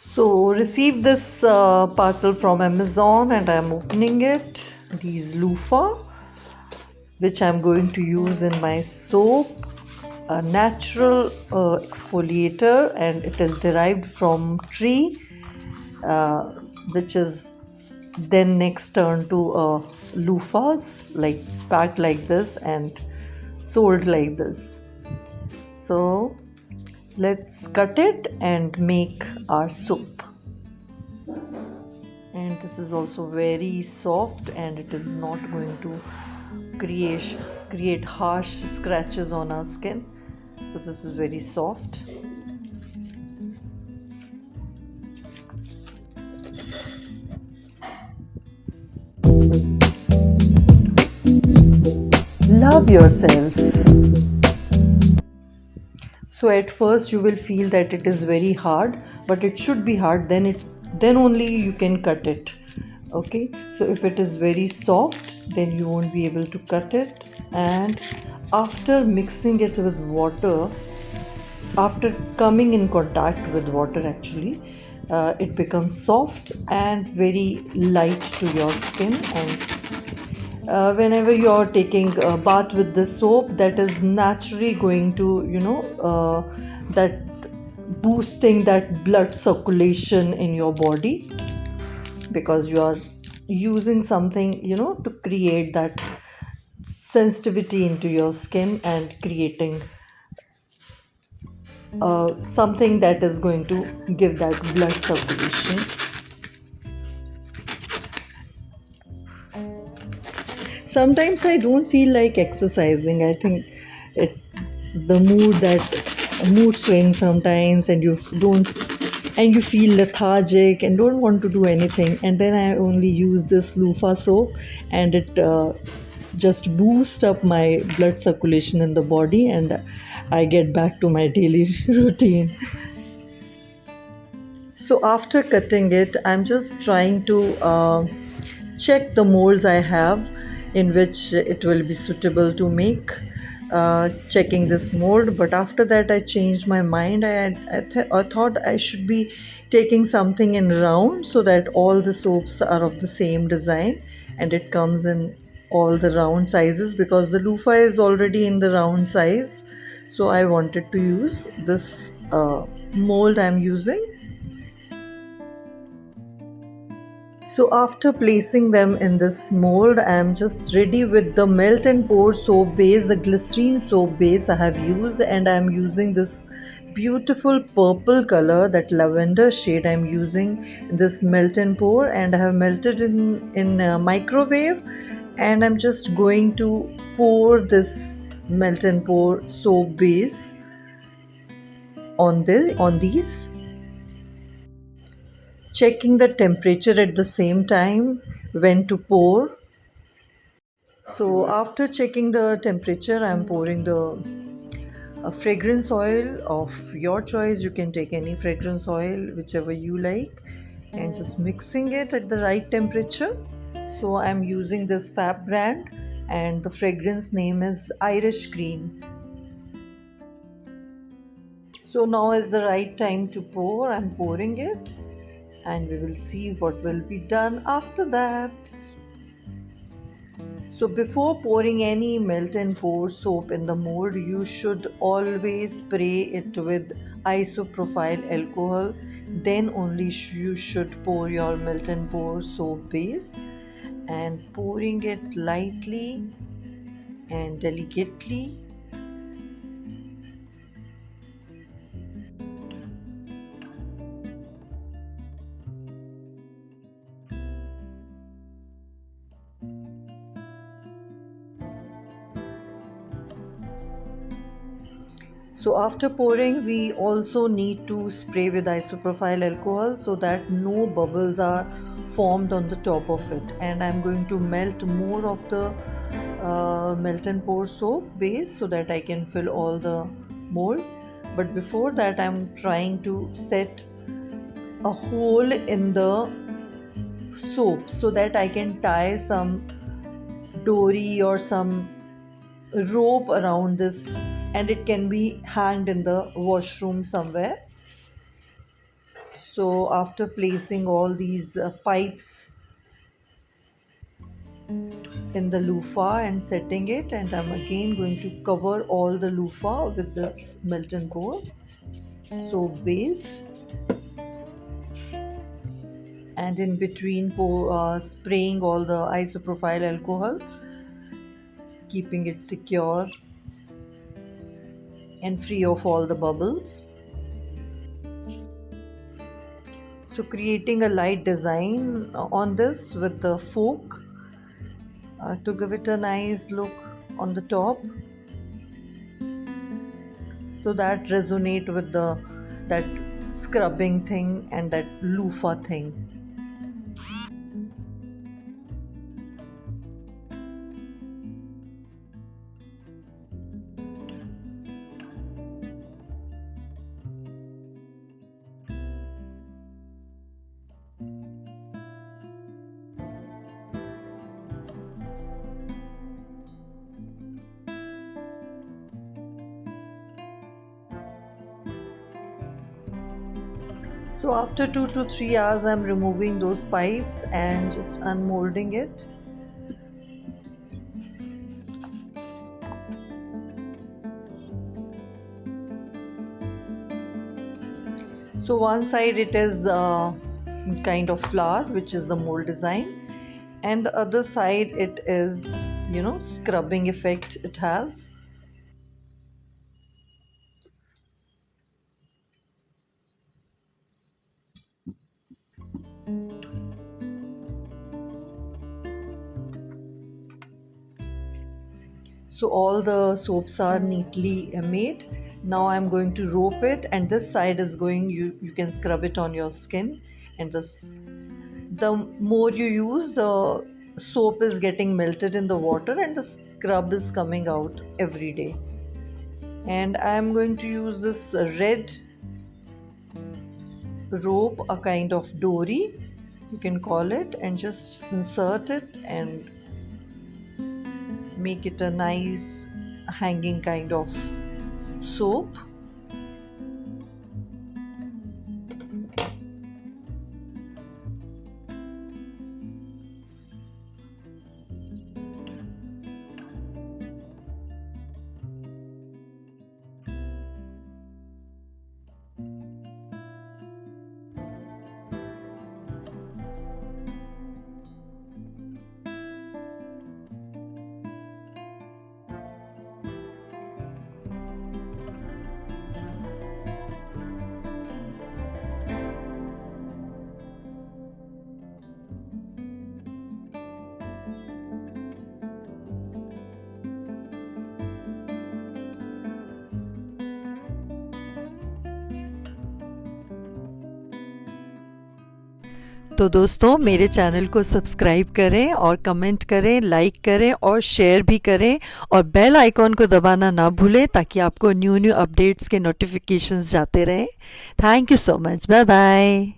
So, received this parcel from Amazon and I'm opening it. These loofah, which I'm going to use in my soap, a natural exfoliator, and it is derived from tree, uh, which is then next turned to loofahs, like packed like this and sold like this. So, let's cut it and make our soap. And this is also very soft and it is not going to create harsh scratches on our skin. So this is very soft. Love yourself. So at first you will feel that it is very hard, but it should be hard, then only you can cut it. Okay, so if it is very soft, then you won't be able to cut it. And after mixing it with water, after coming in contact with water actually, it becomes soft and very light to your skin. And whenever you're taking a bath with this soap, that is naturally going to that boosting that blood circulation in your body, because you are using something to create that sensitivity into your skin and creating something that is going to give that blood circulation. Sometimes I don't feel like exercising. I think it's the mood swing sometimes, and you feel lethargic and don't want to do anything. And then I only use this loofah soap, and it just boosts up my blood circulation in the body, and I get back to my daily routine. So after cutting it, I'm just trying to check the molds I have in which it will be suitable to make. Checking this mold, but after that I changed my mind. I thought I should be taking something in round so that all the soaps are of the same design and it comes in all the round sizes, because the loofah is already in the round size. So I wanted to use this mold I'm using. So after placing them in this mold, I am just ready with the melt and pour soap base, the glycerine soap base I have used, and I am using this beautiful purple color, that lavender shade I am using this melt and pour, and I have melted in a microwave, and I'm just going to pour this melt and pour soap base on these, checking the temperature at the same time when to pour. So after checking the temperature, I'm pouring the fragrance oil of your choice. You can take any fragrance oil, whichever you like, and just mixing it at the right temperature. So I'm using this Fab brand, and the fragrance name is Irish Cream. So now is the right time to pour. I'm pouring it, and we will see what will be done after that. So before pouring any melt and pour soap in the mold, you should always spray it with isopropyl alcohol. Then only you should pour your melt and pour soap base, and pouring it lightly and delicately. So after pouring, we also need to spray with isopropyl alcohol so that no bubbles are formed on the top of it. And I'm going to melt more of the melt and pour soap base so that I can fill all the molds. But before that, I'm trying to set a hole in the soap so that I can tie some dory or some rope around this, and it can be hanged in the washroom somewhere. So after placing all these pipes in the loofah and setting it, and I'm again going to cover all the loofah with this Milton Core soap base, and in between spraying all the isopropyl alcohol, keeping it secure and free of all the bubbles. So creating a light design on this with the fork to give it a nice look on the top, so that resonate with that scrubbing thing and that loofah thing. So after 2 to 3 hours, I'm removing those pipes and just unmolding it. So one side it is kind of flower, which is the mold design, and the other side it is, scrubbing effect it has. So all the soaps are neatly made. Now I'm going to rope it, and this side is going, you can scrub it on your skin, and the more you use, the soap is getting melted in the water and the scrub is coming out every day. And I'm going to use this red rope, a kind of dory you can call it, and just insert it and make it a nice hanging kind of soap. तो दोस्तों, मेरे channel को subscribe करें और comment करें, like करें और share भी करें, और बेल आइकॉन को दबाना ना भूलें ताकि आपको न्यू अपडेट्स के नोटिफिकेशंस जाते रहें। Thank you so much. Bye bye.